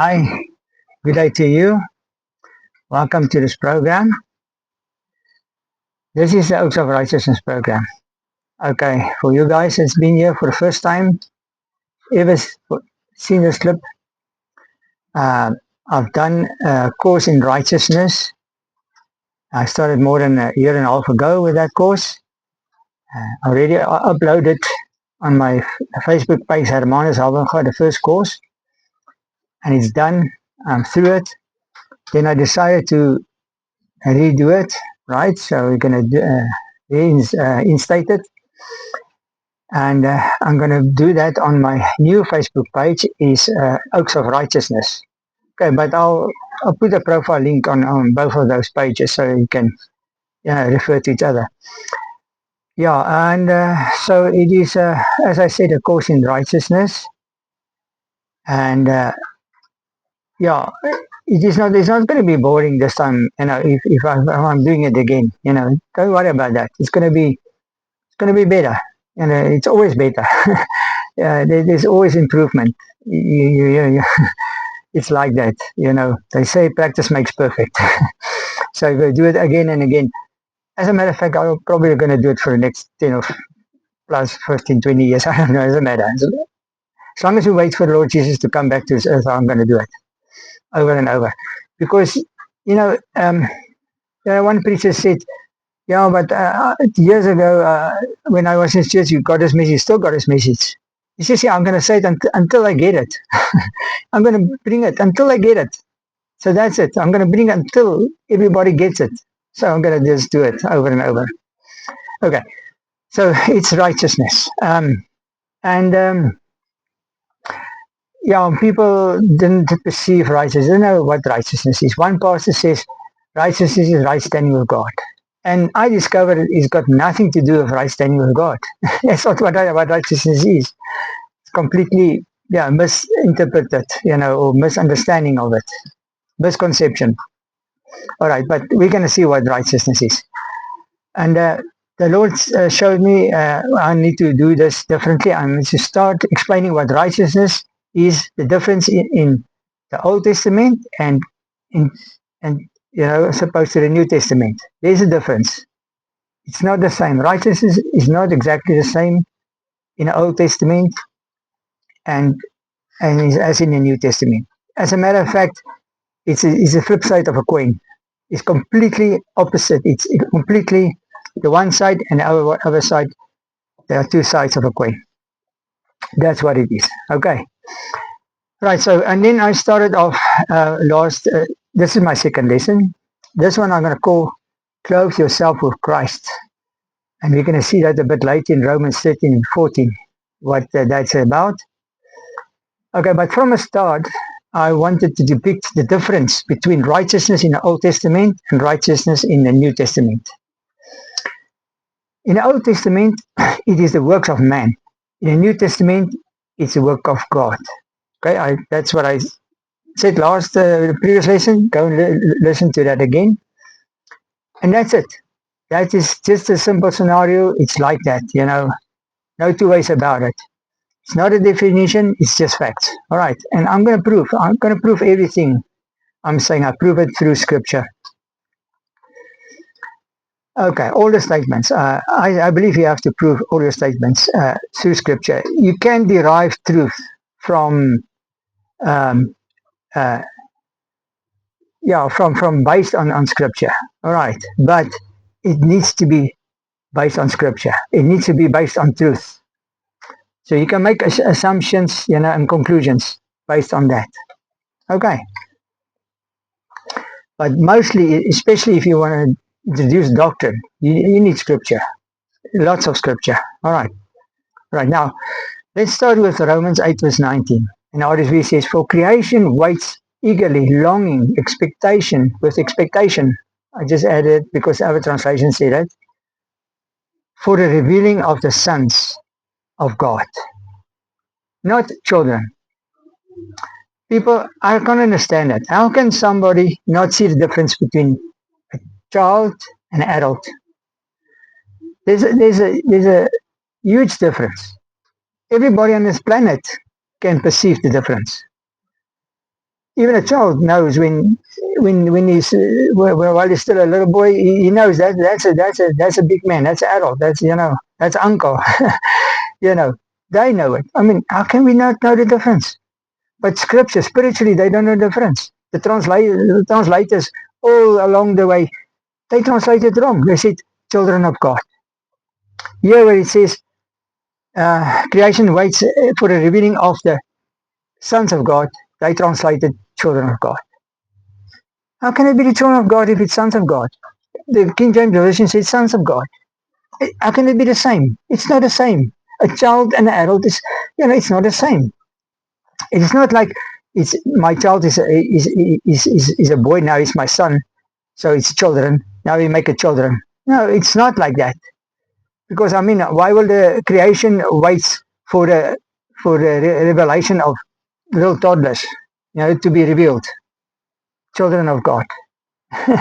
Hi, good day to you. Welcome to this program. This is the Oaks of Righteousness program. Okay, for you guys that's been here for the first time, ever seen this clip, uh, I've done a course in righteousness. I started more than a year and a half ago with that course. I already uploaded on my Facebook page, Hermanus Halbenga, the first course, and it's done. I'm through it. Then I decided to redo it, right? So we're going to reinstate it. And I'm going to do that on my new Facebook page, is Oaks of Righteousness. Okay, but I'll put a profile link on both of those pages so you can refer to each other. Yeah, and so it is, as I said, a course in righteousness. And yeah, it's not going to be boring this time, if I'm doing it again, don't worry about that. It's going to be better. It's always better. There's always improvement. It's like that, They say practice makes perfect. So if I do it again and again, as a matter of fact, I'm probably going to do it for the next 10 or plus 15, 20 years. I don't know, it doesn't matter. As long as we wait for the Lord Jesus to come back to this earth, I'm going to do it over and over. Because, one preacher said, yeah, but years ago, when I was in church, you got his message, still got his message. He says, yeah, I'm going to say it until I get it. I'm going to bring it until I get it. So that's it. I'm going to bring it until everybody gets it. So I'm going to just do it over and over. Okay. So it's righteousness. People didn't perceive righteousness. They don't know what righteousness is. One pastor says righteousness is right standing with God. And I discovered it's got nothing to do with right standing with God. That's not what righteousness is. It's completely misinterpreted, or misunderstanding of it. Misconception. All right, but we're going to see what righteousness is. And the Lord showed me I need to do this differently. I need to start explaining what righteousness is, the difference in the Old Testament and as opposed to the New Testament. There's a difference. It's not the same. Righteousness is not exactly the same in the Old Testament and as in the New Testament. As a matter of fact, it's a flip side of a coin. It's completely opposite. It's completely the one side and the other side. There are two sides of a coin. That's what it is. Okay. Right. So, and then I started off this is my second lesson. This one I'm going to call Clothe Yourself with Christ. And we're going to see that a bit later in Romans 13 and 14, what that's about. Okay, but from the start, I wanted to depict the difference between righteousness in the Old Testament and righteousness in the New Testament. In the Old Testament, it is the works of man. In the New Testament, it's the work of God. Okay, that's what I said the previous lesson. Go and listen to that again. And that's it. That is just a simple scenario. It's like that, no two ways about it. It's not a definition, it's just facts. All right, and I'm going to prove everything I'm saying. I prove it through scripture. Okay, all the statements. I believe you have to prove all your statements through scripture. You can derive truth from based on scripture. All right, but it needs to be based on scripture. It needs to be based on truth. So you can make assumptions, and conclusions based on that. Okay. But mostly, especially if you want to introduce doctrine, you need scripture. Lots of scripture. All right. Right now, let's start with Romans 8 verse 19. And RSV says, for creation waits eagerly, longing, with expectation. I just added because our translation said it. For the revealing of the sons of God. Not children. People, I can't understand that. How can somebody not see the difference between a child and an adult? There's a huge difference. Everybody on this planet can perceive the difference. Even a child knows when he's while he's still a little boy, he knows that that's a big man, that's an adult, that's uncle. you know, they know it. I mean, how can we not know the difference? But scripture, spiritually, they don't know the difference. The translators all along the way, they translated wrong. They said children of God. Here where it says creation waits for the revealing of the sons of God, they translated children of God. How can it be the children of God if it's sons of God? The King James Version says sons of God. How can it be the same? It's not the same. A child and an adult is, it's not the same. It's not like it's my child is a boy, now he's my son, so it's children. Now we make it children. No, it's not like that. Because I mean, why will the creation wait for the revelation of little toddlers, to be revealed? Children of God.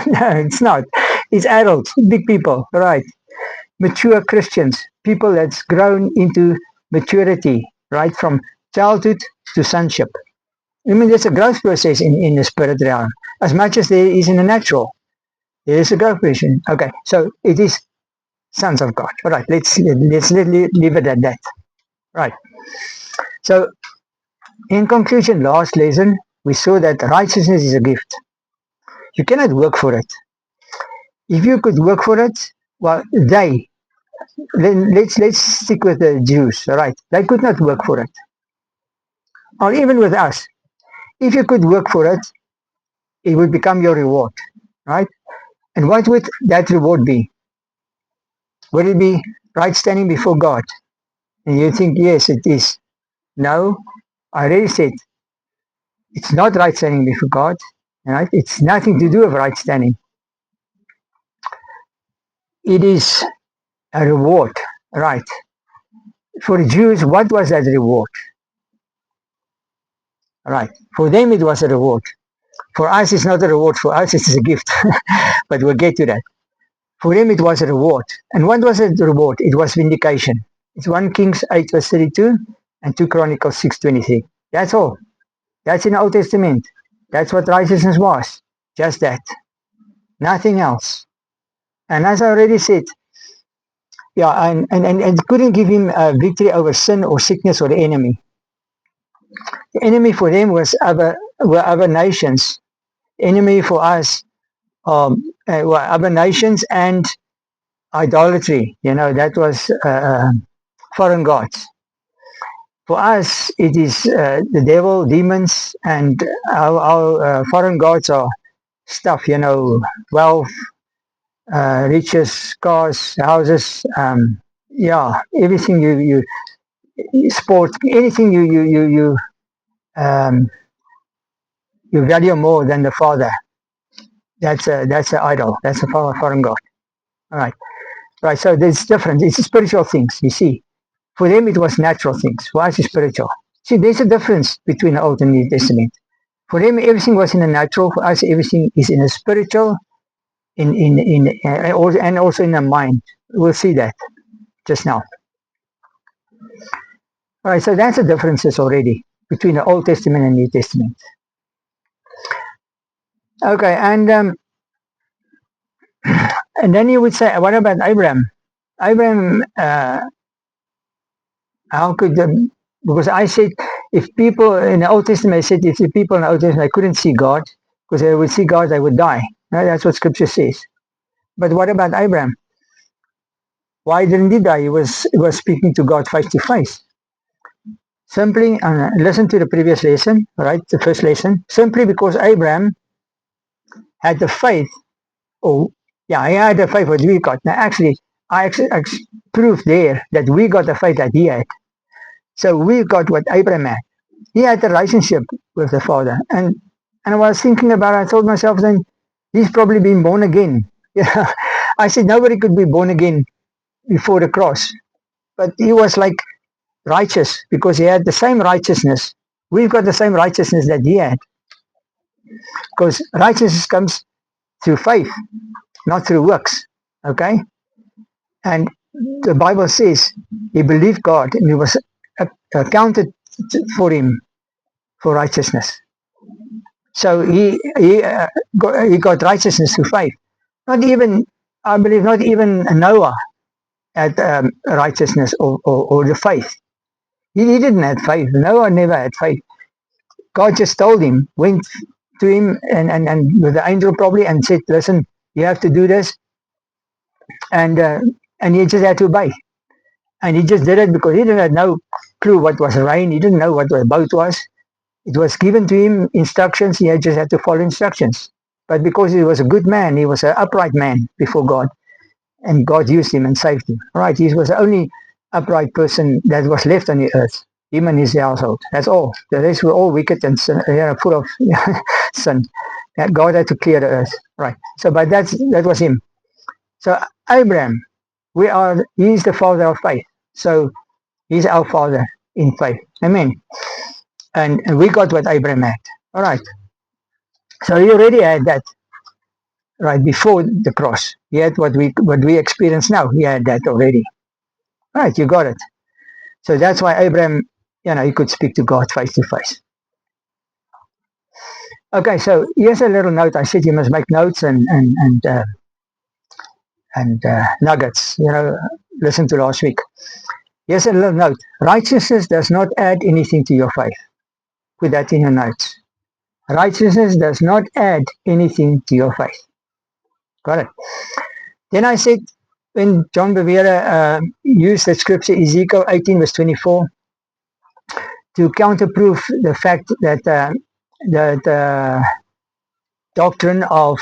No, it's not. It's adults, big people, right? Mature Christians, people that's grown into maturity, right? From childhood to sonship. I mean, there's a growth process in the spirit realm, as much as there is in the natural. There is a growth process. Okay, so it is sons of God. All right, let's leave it at that. Right. So, in conclusion, last lesson, we saw that righteousness is a gift. You cannot work for it. If you could work for it, well, let's stick with the Jews, all right? They could not work for it. Or even with us. If you could work for it, it would become your reward, right? And what would that reward be? Would it be right standing before God? And you think, yes, it is. No, I already said, it's not right standing before God, right? It's nothing to do with right standing. It is a reward, right? For the Jews, what was that reward? Right. For them, it was a reward. For us, it's not a reward. For us, it's a gift. But we'll get to that. For them, it was a reward. And what was the reward? It was vindication. It's 1 Kings 8 verse 32 and 2 Chronicles 6:23. That's all. That's in the Old Testament. That's what righteousness was. Just that. Nothing else. And as I already said, yeah, and couldn't give him victory over sin or sickness or the enemy. The enemy for them were other nations. The enemy for us were other nations and idolatry. That was foreign gods. For us, it is the devil, demons, and our foreign gods are stuff. Wealth, riches, cars, houses. Everything you sport, anything you value more than the Father. That's an idol. That's a foreign god. All right. Right. So there's difference. It's spiritual things. You see, for them it was natural things. For us, it's spiritual. See, there's a difference between the Old and New Testament. For them, everything was in the natural. For us, everything is in the spiritual, and also in the mind. We'll see that just now. All right. So that's the differences already between the Old Testament and New Testament. Okay, and then you would say, what about Abraham? Abraham, how could because I said, if people in the Old Testament, I said, if the people in the Old Testament couldn't see God, because they would see God, they would die. No, that's what Scripture says. But what about Abraham? Why didn't he die? He was speaking to God face to face. Simply, listen to the previous lesson, right? The first lesson. Simply because Abraham had the faith. He had the faith what we got. Now, actually, I proved there that we got the faith that he had. So we got what Abraham had. He had a relationship with the Father. And I was thinking about it, I told myself then, he's probably been born again. I said nobody could be born again before the cross. But he was like righteous because he had the same righteousness. We've got the same righteousness that he had. Because righteousness comes through faith, not through works. Okay? And the Bible says he believed God and he was accounted for him for righteousness. So he got righteousness through faith. Not even, I believe, not even Noah had righteousness or the faith. He didn't have faith. Noah never had faith. God just told him, went to him and with the angel probably and said, listen, you have to do this. And he just had to obey. And he just did it because he didn't have no clue what was rain. He didn't know what a boat was. It was given to him instructions. He just had to follow instructions. But because he was a good man, he was an upright man before God, and God used him and saved him. Right? He was the only upright person that was left on the earth. Him and his household. That's all. The rest were all wicked and full of sin. That God had to clear the earth. Right. So, but that was him. So Abraham, he's the father of faith. So he's our father in faith. Amen. And we got what Abraham had. All right. So he already had that right before the cross. He had what we experience now. He had that already. All right, you got it. So that's why Abraham, he could speak to God face to face. Okay, so here's a little note. I said you must make notes and nuggets. Listen to last week. Here's a little note. Righteousness does not add anything to your faith. Put that in your notes. Righteousness does not add anything to your faith. Got it. Then I said, when John Bevere used the scripture Ezekiel 18 verse 24 to counterproof the fact that the doctrine of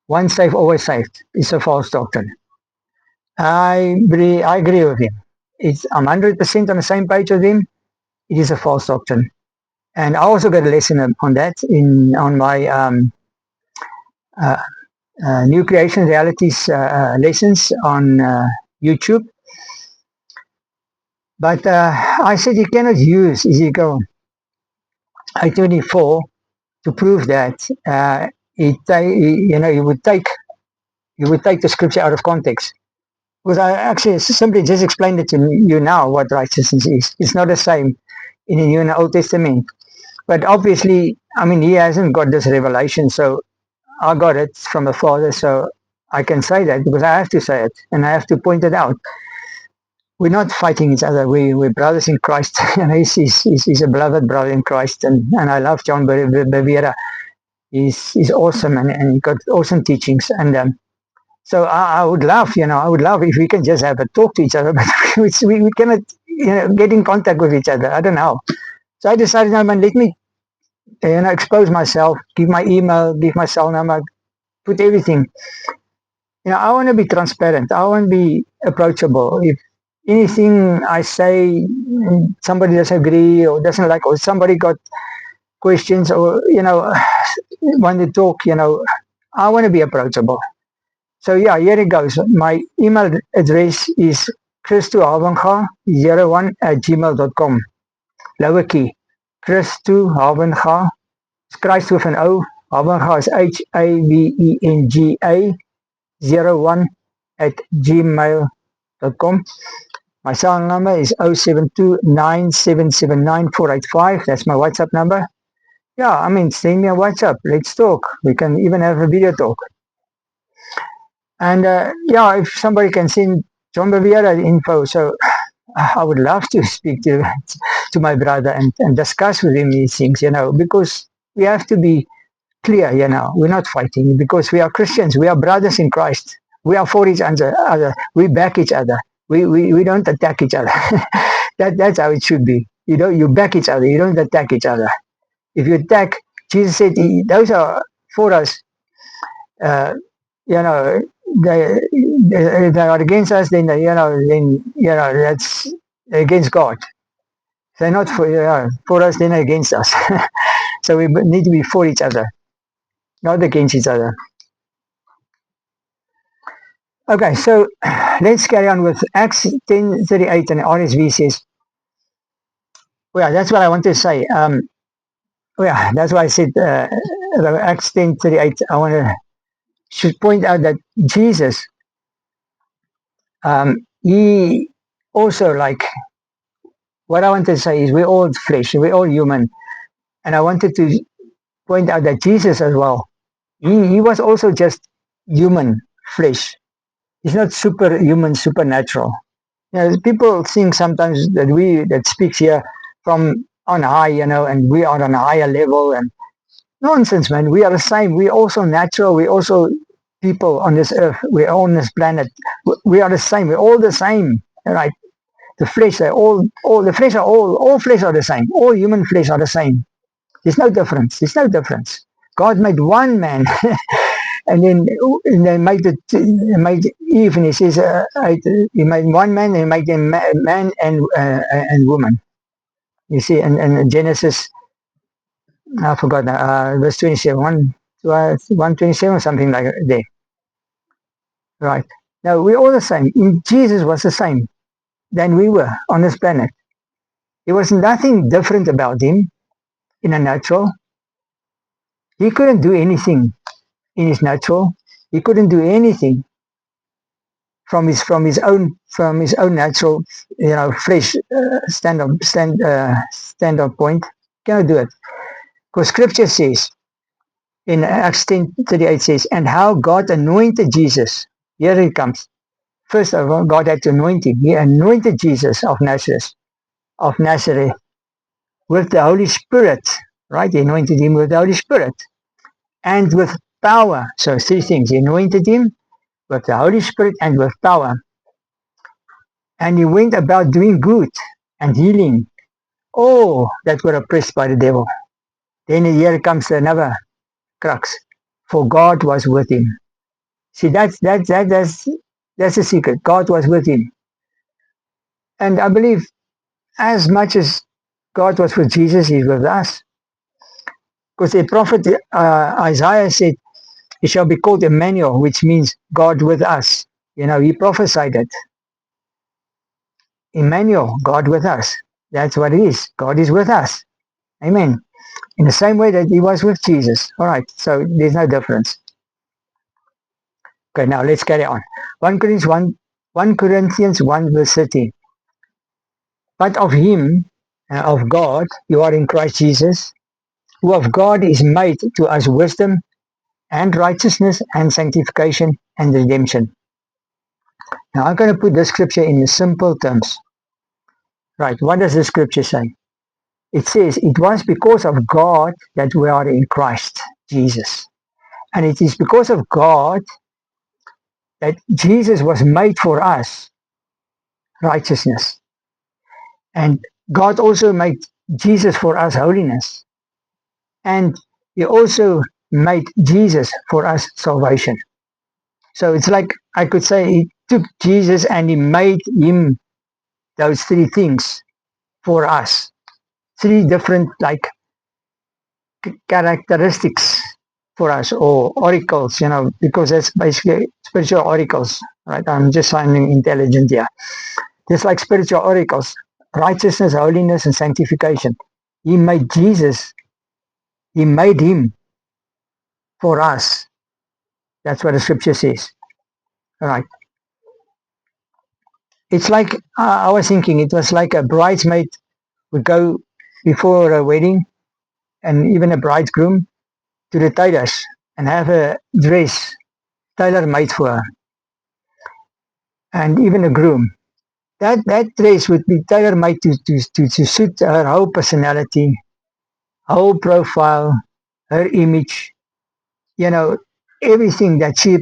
once saved, always saved is a false doctrine. I agree with him. I'm 100% on the same page with him. It is a false doctrine. And I also got a lesson on that on my New Creation Realities lessons on YouTube. But I said you cannot use Ezekiel 8:24 to prove that you would take the scripture out of context. Because I actually simply just explained it to you now what righteousness is. It's not the same in the New and the Old Testament. But obviously, he hasn't got this revelation, so I got it from the Father, so I can say that because I have to say it and I have to point it out. We're not fighting each other. We're brothers in Christ. And he's a beloved brother in Christ, and I love John Bevere. He's awesome and he got awesome teachings. And so I would love, if we can just have a talk to each other, but we cannot, get in contact with each other. I don't know. So I decided, no, man, let me, expose myself, give my email, give my cell number, put everything. I want to be transparent. I want to be approachable. If anything I say, somebody doesn't agree or doesn't like, or somebody got questions or, want to talk, I want to be approachable. So yeah, here it goes. My email address is christohavenga01@gmail.com. Lower key. Christohavenga. It's Christ with an O. Havenga is Havenga 01@gmail.com. My cell number is 0729779485. That's my WhatsApp number. Yeah, send me a WhatsApp. Let's talk. We can even have a video talk. And if somebody can send John Bevere info, so I would love to speak to my brother and discuss with him these things, because we have to be clear, we're not fighting because we are Christians. We are brothers in Christ. We are for each other. We back each other. We don't attack each other. That's how it should be. You back each other. You don't attack each other. If you attack, Jesus said, those are for us. They are against us. Then that's against God. They're not for us. Then against us. So we need to be for each other, not against each other. Okay, so let's carry on with Acts 10:38, and RSV says, well, that's what I want to say. That's why I said Acts 10:38. Should point out that Jesus, he also, like, what I want to say is we're all flesh, we're all human. And I wanted to point out that Jesus as well, he was also just human flesh. He's not superhuman, supernatural. People think sometimes that we that speaks here from on high, and we are on a higher level, and nonsense, man. We are the same. We also natural. We also people on this earth. We're on this planet. We are the same. We're all the same, right? The flesh, all the flesh are all flesh are the same. All human flesh are the same. There's no difference. There's no difference. God made one man, and then made Eve, and he says, he made one man, and he made them man and woman. You see, and Genesis, I forgot now, verse 27, 127, something like that. Right. Now, we're all the same. Jesus was the same than we were on this planet. There was nothing different about him in a natural. He couldn't do anything in his natural. He couldn't do anything from his own natural, flesh stand up point. Cannot do it because Scripture says in Acts 10:38 says, and how God anointed Jesus. Here it comes. First of all, God had to anoint him. He anointed Jesus of Nazareth with the Holy Spirit. Right? He anointed him with the Holy Spirit and with power. So three things. He anointed him with the Holy Spirit and with power. And he went about doing good and healing all that were oppressed by the devil. Then here comes another crux. For God was with him. See, that's the secret. God was with him. And I believe as much as God was with Jesus, he's with us. Because the prophet Isaiah said, he shall be called Emmanuel, which means God with us. He prophesied it. Emmanuel, God with us. That's what it is. God is with us. Amen. In the same way that he was with Jesus. All right, so there's no difference. Okay, now let's carry on. 1 Corinthians 1 verse 13. But of him, of God, you are in Christ Jesus, who of God is made to us wisdom and righteousness and sanctification and redemption. Now I'm going to put the scripture in simple terms. Right, what does the scripture say? It says, it was because of God that we are in Christ Jesus. And it is because of God that Jesus was made for us righteousness. And God also made Jesus for us holiness. And he also made Jesus for us salvation. So it's like I could say he took Jesus and he made him those three things for us. Three different characteristics for us, or oracles, because that's basically spiritual oracles, right? I'm just sounding intelligent here. Just like spiritual oracles, righteousness, holiness, and sanctification. He made Jesus, he made him for us. That's what the scripture says. All right. It's like, I was thinking, it was like a bridesmaid would go before a wedding, and even a bridegroom, to the tailors and have a dress tailor made for her, and even a groom. That dress would be tailor made to suit her whole personality, whole profile, her image, you know, everything that she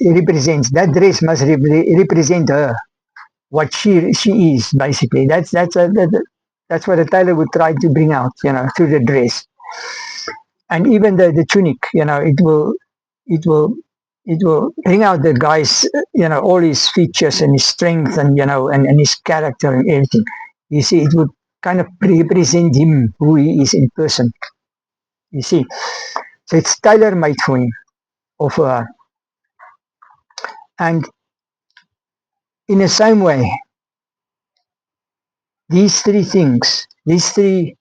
represents. That dress must represent her, what she is basically. That's what the tailor would try to bring out, through the dress. And even the tunic, it will bring out the guy's, all his features and his strength, and his character and everything. You see, it would kind of represent him, who he is in person. You see, so it's tailor made for him or for her. And in the same way, these three things, these three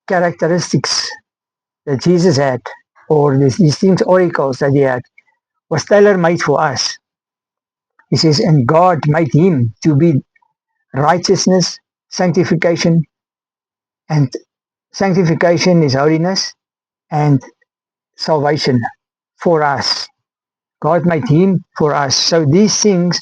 characteristics that Jesus had, or these things, oracles that he had, was tailor made for us. He says, and God made him to be righteousness, sanctification, And sanctification is holiness, and salvation for us. God made him for us. So these things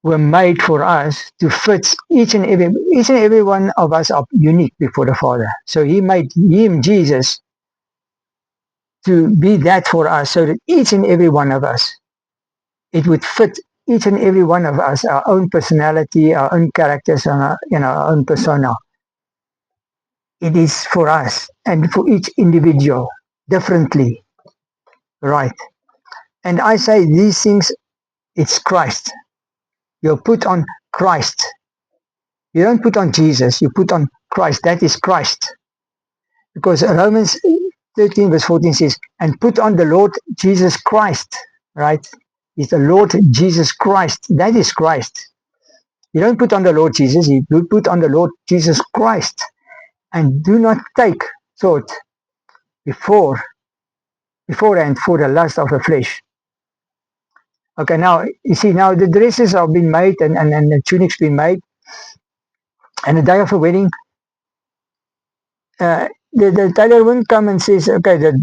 were made for us to fit each and every one of us are unique before the Father. So he made him, Jesus, to be that for us, so that each and every one of us, it would fit each and every one of us, our own personality, our own characters, and our own persona. It is for us and for each individual differently, right? And I say these things, it's Christ. You put on Christ. You don't put on Jesus, you put on Christ. That is Christ. Because Romans 13 verse 14 says, and put on the Lord Jesus Christ, right? He's the Lord Jesus Christ. That is Christ. You don't put on the Lord Jesus, you put on the Lord Jesus Christ. And do not take thought beforehand for the lust of the flesh. Okay, now, you see, now the dresses have been made and the tunics been made. And the day of the wedding, the tailor wouldn't come and says, okay, the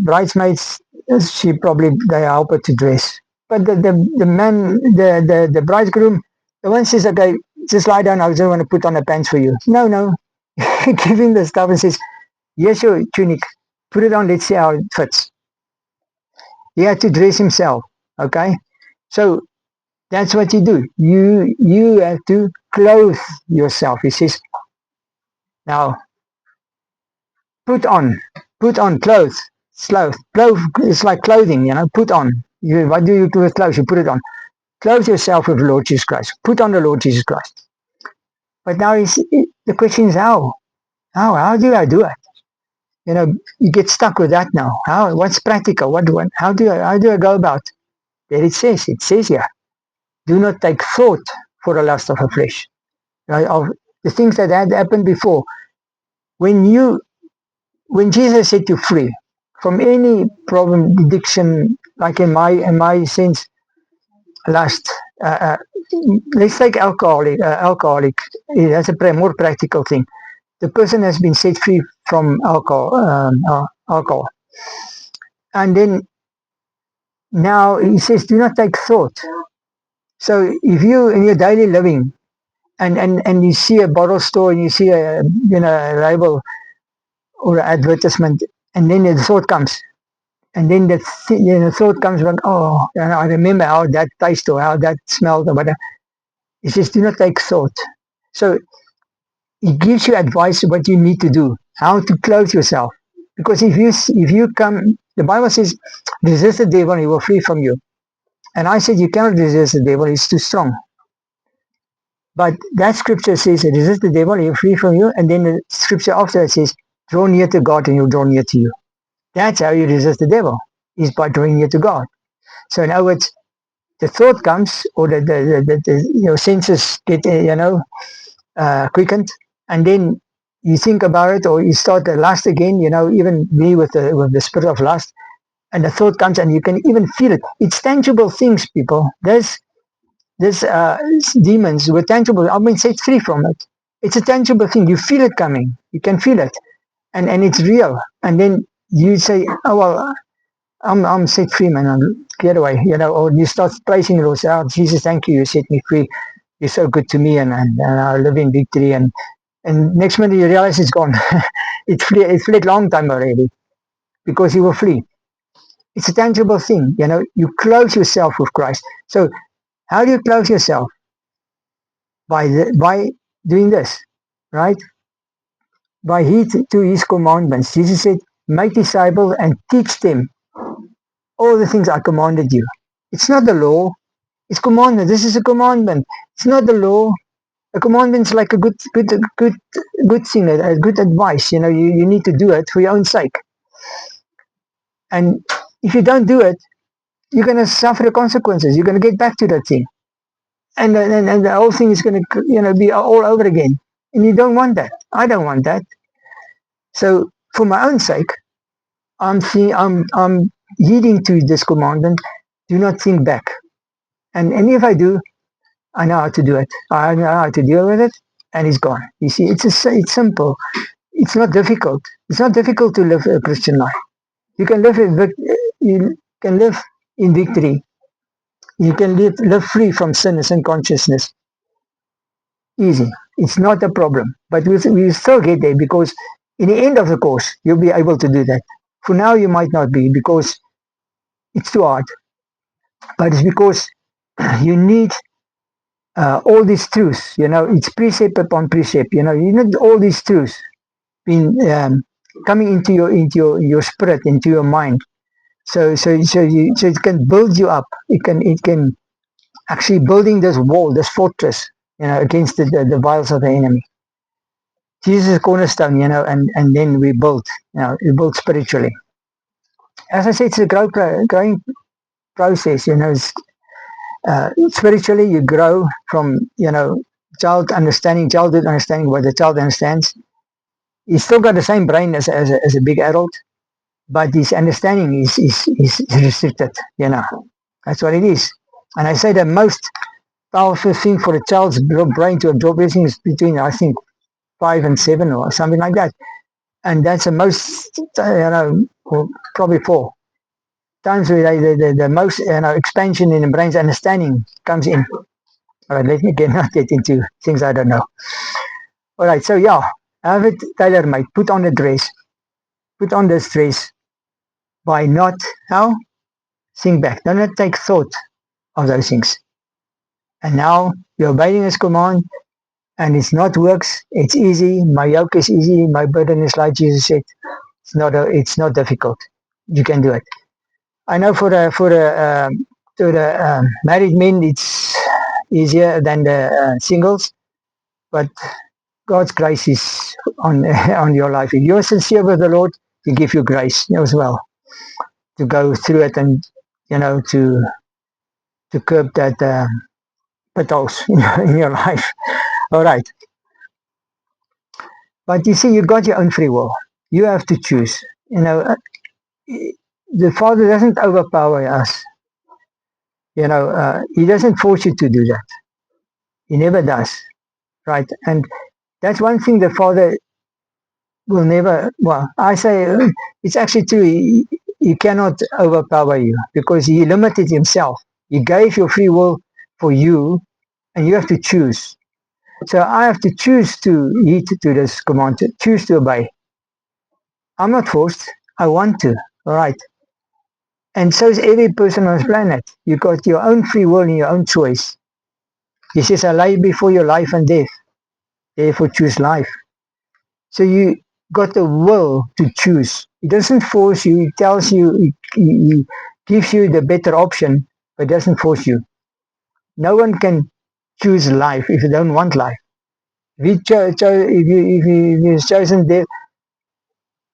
bridesmaids, she probably, they help her to dress. But the man, the bridegroom, the one says, okay, just lie down, I just want to put on the pants for you. No. Give him the stuff and says, here's your tunic, put it on, let's see how it fits. He had to dress himself, okay? So that's what you do. You have to clothe yourself. He says, now put on clothes. Clothes is like clothing, put on. What do you do with clothes? You put it on. Clothe yourself with the Lord Jesus Christ. Put on the Lord Jesus Christ. But now the question is how? How do I do it? You get stuck with that now. What's practical? How do I go about? There it says here, do not take thought for the lust of the flesh. Right? Of the things that had happened before. When Jesus set you free from any problem, addiction, like in my sense, lust. Let's take alcoholic. That's a more practical thing. The person has been set free from alcohol, and then now he says, do not take thought. So if you in your daily living, and you see a bottle store and you see a label or an advertisement, and then the thought comes, and then the thought comes like, oh, I remember how that tastes or how that smelled or whatever. It says, do not take thought. So it gives you advice what you need to do, how to clothe yourself. Because if you come, the Bible says, resist the devil and he will flee from you. And I said, you cannot resist the devil, he's too strong. But that scripture says, resist the devil, he'll flee from you. And then the scripture after it says, draw near to God and he'll draw near to you. That's how you resist the devil, is by drawing near to God. So in other words, the thought comes, or your senses get, quickened, and then you think about it, or you start to lust again, even me with the spirit of lust, and the thought comes, and you can even feel it. It's tangible things, people. There's demons were tangible. I've been set free from it. It's a tangible thing. You feel it coming. You can feel it, and it's real. And then you say, "Oh well, I'm set free, man. Get away," Or you start praising yourself. Jesus, thank you. You set me free. You're so good to me, and I live in victory. And next minute you realize it's gone. It's fled long time already, because you were free. It's a tangible thing. You clothe yourself with Christ. So how do you clothe yourself? By doing this, right? By heed to his commandments. Jesus said, make disciples and teach them all the things I commanded you. It's not the law, it's commandment. This is a commandment. It's not the law. A commandment is like a good thing, a good advice. You need to do it for your own sake. And if you don't do it, you're going to suffer the consequences. You're going to get back to that thing. And the whole thing is going to be all over again. And you don't want that. I don't want that. So for my own sake, I'm heeding to this commandment. Do not think back. And if I do, I know how to do it. I know how to deal with it. and it's gone. You see, it's simple. It's not difficult. It's not difficult to live a Christian life. You can live you can live in victory. You can live free from sin and sin consciousness. Easy. It's not a problem. But we still get there because in the end of the course, you'll be able to do that. For now, you might not be because it's too hard. But it's because you need all these truths. It's precept upon precept. You need all these truths being coming into your spirit, into your mind. So it can build you up. It can actually building this wall, this fortress, against the vials of the enemy. Jesus is cornerstone, and then we build spiritually. As I said, it's a growing process, spiritually you grow from, childhood understanding what the child understands. He's still got the same brain as a big adult, but his understanding is restricted, That's what it is. And I say the most powerful thing for a child's brain to absorb everything is between, I think, 5 and 7 or something like that. And that's the most, or probably 4 times where the most expansion in the brain's understanding comes in. All right, let me not get into things I don't know. All right, so have it tailor-made. Put on a dress. Put on this dress by not, how? Think back. Do not take thought of those things. And now you're obeying his command, and it's not works. It's easy. My yoke is easy. My burden is light, Jesus said. It's not difficult. You can do it. I know for the married men, it's easier than the singles, but God's grace is on on your life. If you're sincere with the Lord, He give you grace as well to go through it and to curb that potholes in your life. All right, but you see, you got your own free will. You have to choose. The Father doesn't overpower us. He doesn't force you to do that. He never does, right? And that's one thing the Father will never. Well, I say it's actually true. He cannot overpower you because He limited Himself. He gave your free will for you, and you have to choose. So I have to choose to heed to this command, to choose to obey. I'm not forced. I want to. All right. And so is every person on this planet. You got your own free will and your own choice. He says, I lay before you life and death. Therefore choose life. So you got the will to choose. He doesn't force you. He tells you, he gives you the better option, but doesn't force you. No one can choose life if you don't want life. If you've chosen death,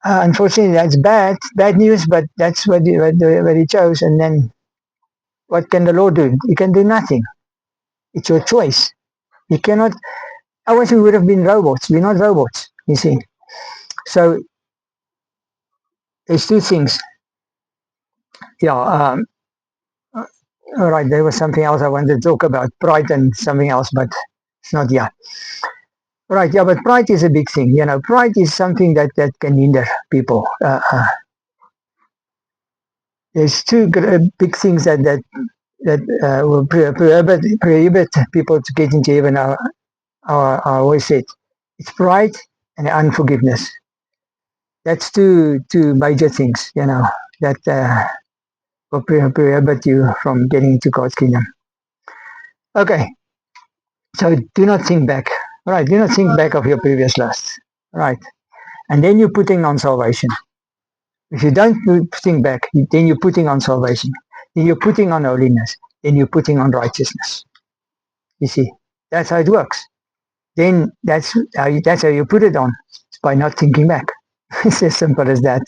unfortunately that's bad news, but that's what he chose. And then what can the Lord do? He can do nothing. It's your choice. He cannot, otherwise we would have been robots. We're not robots, you see. So there's two things. All right, there was something else I wanted to talk about, pride and something else, but it's not yet. All right, but pride is a big thing. Pride is something that can hinder people. There's two big things that will prohibit people to get into heaven. I always said it's pride and unforgiveness. That's two major things, that will prohibit you from getting into God's kingdom. Okay, so do not think back. All right, do not think back of your previous lusts. All right, and then you're putting on salvation. If you don't think back, then you're putting on salvation. Then you're putting on holiness. Then you're putting on righteousness. You see, that's how it works. Then that's how you put it on. It's by not thinking back. It's as simple as that.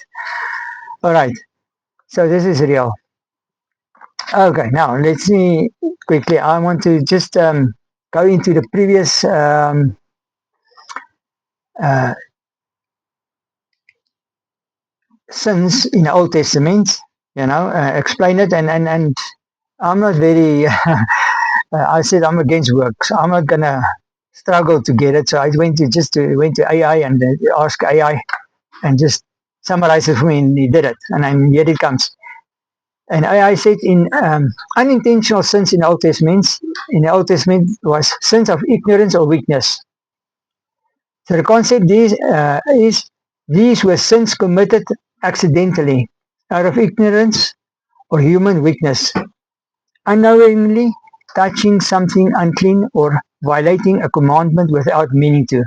All right, so this is real. Okay, now let's see quickly. I want to just go into the previous sins in the Old Testament, explain it, and I'm not very, I said I'm against works. I'm not going to struggled to get it. So I went to AI and asked AI and just summarized it for me, and he did it. And here it comes. And AI said in unintentional sins in the Old Testament was sins of ignorance or weakness. So the concept is these were sins committed accidentally, out of ignorance or human weakness, unknowingly touching something unclean or violating a commandment without meaning to.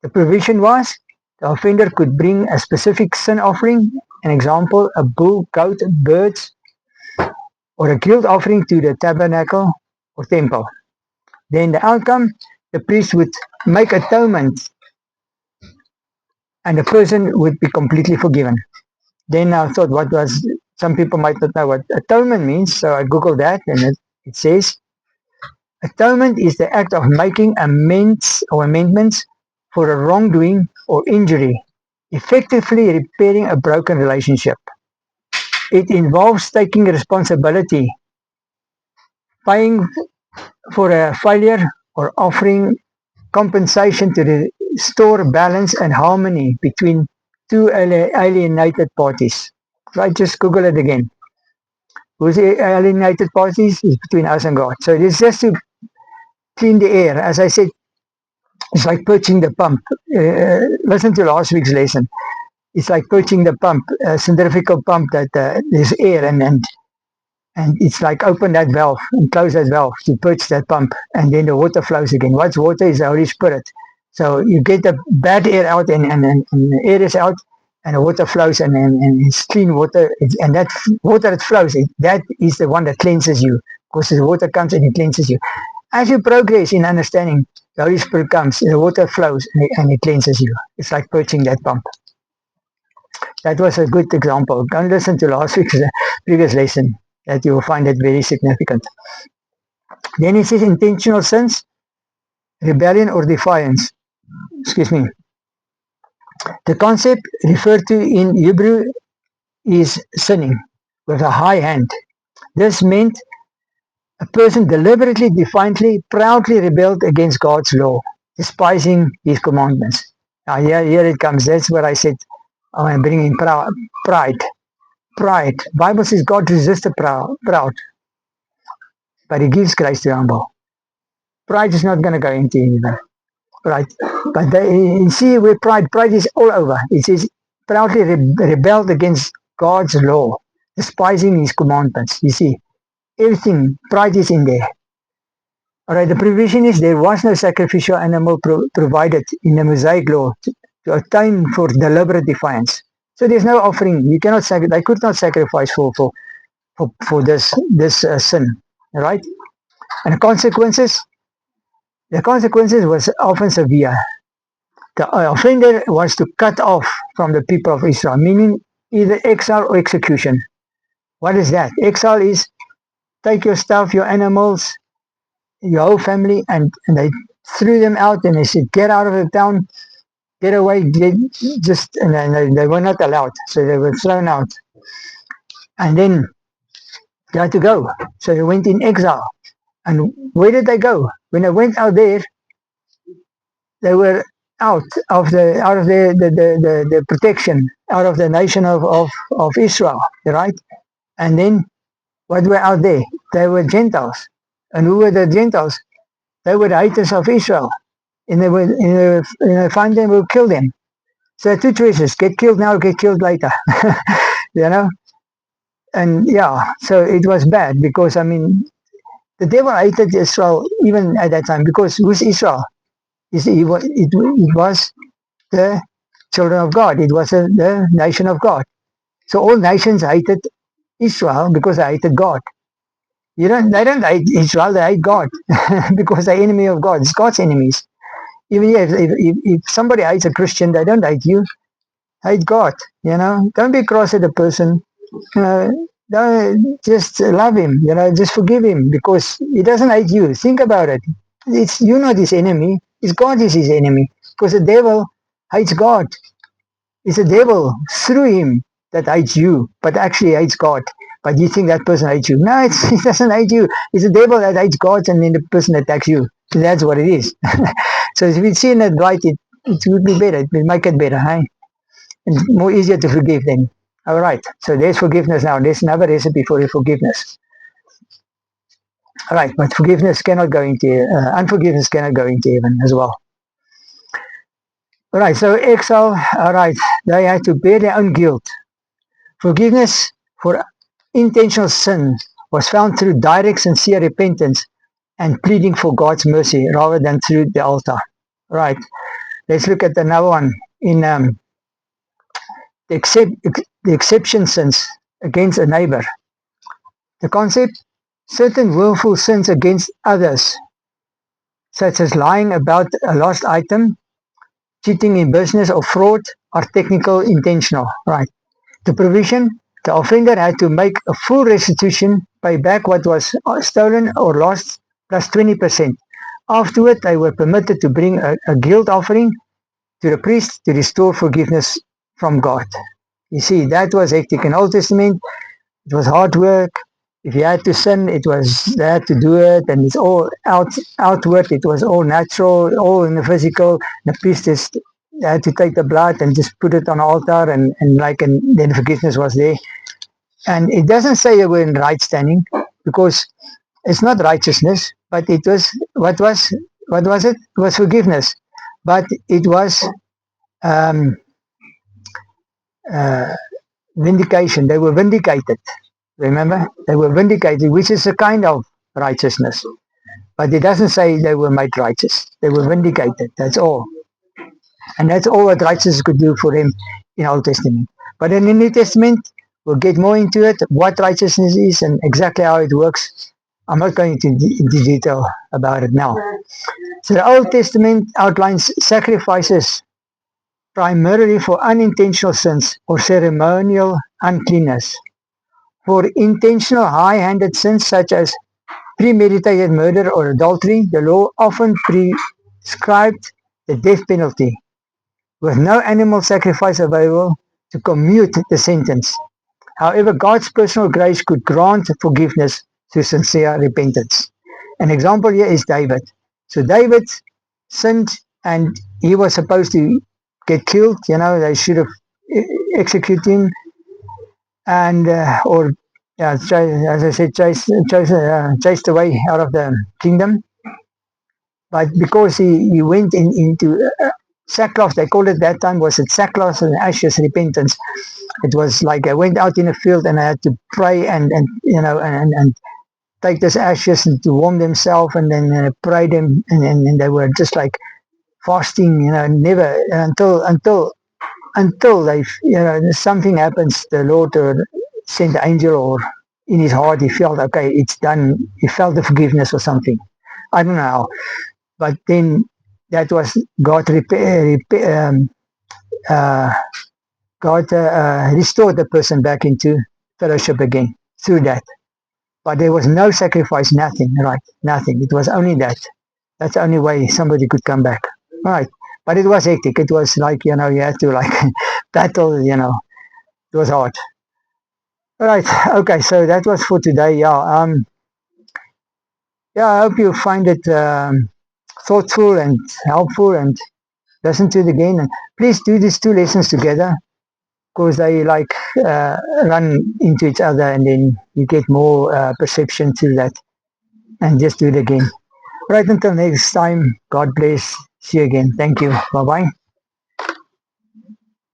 The provision was the offender could bring a specific sin offering, an example, a bull, goat, birds, or a guilt offering to the tabernacle or temple. Then the outcome, the priest would make atonement and the person would be completely forgiven. Then I thought, some people might not know what atonement means, so I googled that and it says, atonement is the act of making amends or amendments for a wrongdoing or injury, effectively repairing a broken relationship. It involves taking responsibility, paying for a failure, or offering compensation to restore balance and harmony between two alienated parties. Right, just Google it again. Who's the alienated parties? Is between us and God. So it is just to clean the air. As I said, it's like purging the pump. Listen to last week's lesson. It's like purging the pump, a centrifugal pump that there's air and it's like open that valve and close that valve to purge that pump, and then the water flows again. What's water? Is the Holy Spirit. So you get the bad air out and the air is out and the water flows and it's clean water, and that water that flows, that is the one that cleanses you, because the water comes and it cleanses you. As you progress in understanding, the Holy Spirit comes, the water flows and it cleanses you. It's like purging that pump. That was a good example. Go and listen to last week's previous lesson, that you will find it very significant. Then it says intentional sins, rebellion or defiance. Excuse me. The concept referred to in Hebrew is sinning with a high hand. This meant a person deliberately, defiantly, proudly rebelled against God's law, despising his commandments. Now here it comes. That's where I said I'm bringing pride. Pride. Bible says God resists the proud, but he gives grace to the humble. Pride is not going to go into anything. Right? But you see where pride is all over. It says proudly rebelled against God's law, despising his commandments. You see, everything, pride is in there. All right, the provision is there was no sacrificial animal provided in the Mosaic law to atone for deliberate defiance. So there's no offering. You cannot they could not sacrifice for this sin. All right, and the consequences was often severe. The offender was to cut off from the people of Israel, meaning either exile or execution. What is that? Exile is take your stuff, your animals, your whole family, and they threw them out and they said, get out of the town, get away, and they were not allowed. So they were thrown out. And then they had to go. So they went in exile. And where did they go? When they went out there, they were out of the protection, out of the nation of Israel, right? And then what were out there? They were Gentiles. And who were the Gentiles? They were the haters of Israel. And they find them, will kill them. So two choices, get killed now or get killed later. you know? And yeah, so it was bad because, I mean, the devil hated Israel even at that time, because who's Israel? It was the children of God. It was the nation of God. So all nations hated Israel because they hated God. They don't hate Israel, they hate God because they're enemy of God. It's God's enemies. Even if somebody hates a Christian, they don't hate you. Hate God, Don't be cross at a person. Don't just love him, just forgive him because he doesn't hate you. Think about it. You're not his enemy. It's God is his enemy, because the devil hates God. It's the devil through him that hates you, but actually hates God. but you think that person hates you. No, it doesn't hate you. It's the devil that hates God, and then the person attacks you. So that's what it is. So if we see it right, it would be better. It will make it better, hey? And more easier to forgive then. All right. So there's forgiveness now. There's another recipe for your forgiveness. All right, but forgiveness cannot go into unforgiveness cannot go into heaven as well. All right. So exile. All right. They had to bear their own guilt. Forgiveness for intentional sin was found through direct, sincere repentance and pleading for God's mercy rather than through the altar. Right. Let's look at another one in the, the exception sins against a neighbor. The concept: certain willful sins against others, such as lying about a lost item, cheating in business, or fraud, are technical intentional. Right. The provision: the offender had to make a full restitution, pay back what was stolen or lost, plus 20%. Afterward, they were permitted to bring a guilt offering to the priest to restore forgiveness from God. You see, that was hectic. In Old Testament, it was hard work. If you had to sin, they had to do it, and it's all outward. It was all natural, all in the physical. The priest just had to take the blood and just put it on the altar, and then forgiveness was there. And it doesn't say they were in right standing, because it's not righteousness, but it was what was it? It was forgiveness, but it was um, uh, vindication. They were vindicated. Remember, they were vindicated, which is a kind of righteousness. But it doesn't say they were made righteous. They were vindicated. That's all. And that's all what righteousness could do for him in Old Testament. But in the New Testament, we'll get more into it, what righteousness is and exactly how it works. I'm not going into detail about it now. So the Old Testament outlines sacrifices primarily for unintentional sins or ceremonial uncleanness. For intentional high-handed sins such as premeditated murder or adultery, the law often prescribed the death penalty, with no animal sacrifice available to commute the sentence. However, God's personal grace could grant forgiveness through sincere repentance. An example here is David. So David sinned and he was supposed to get killed. They should have executed him or as I said, chased away out of the kingdom. But because he went into sackcloth, they called it that time, was it sackcloth and ashes repentance. It was like I went out in the field and I had to pray and take this ashes and to warm themselves, and then pray them, and they were just like fasting, never until they, something happens. The Lord sent the angel, or in his heart he felt, okay, it's done. He felt the forgiveness or something. I don't know how, but then that was God God restored the person back into fellowship again through that. But there was no sacrifice, nothing, right? Nothing. It was only that. That's the only way somebody could come back. Right. But it was hectic. It was like, you had to like battle, it was hard. All right. Okay. So that was for today. Yeah. I hope you find it thoughtful and helpful, and listen to it again. And please do these two lessons together, because they like run into each other, and then you get more perception through that. And just do it again. Right, until next time, God bless. See you again. Thank you. Bye bye.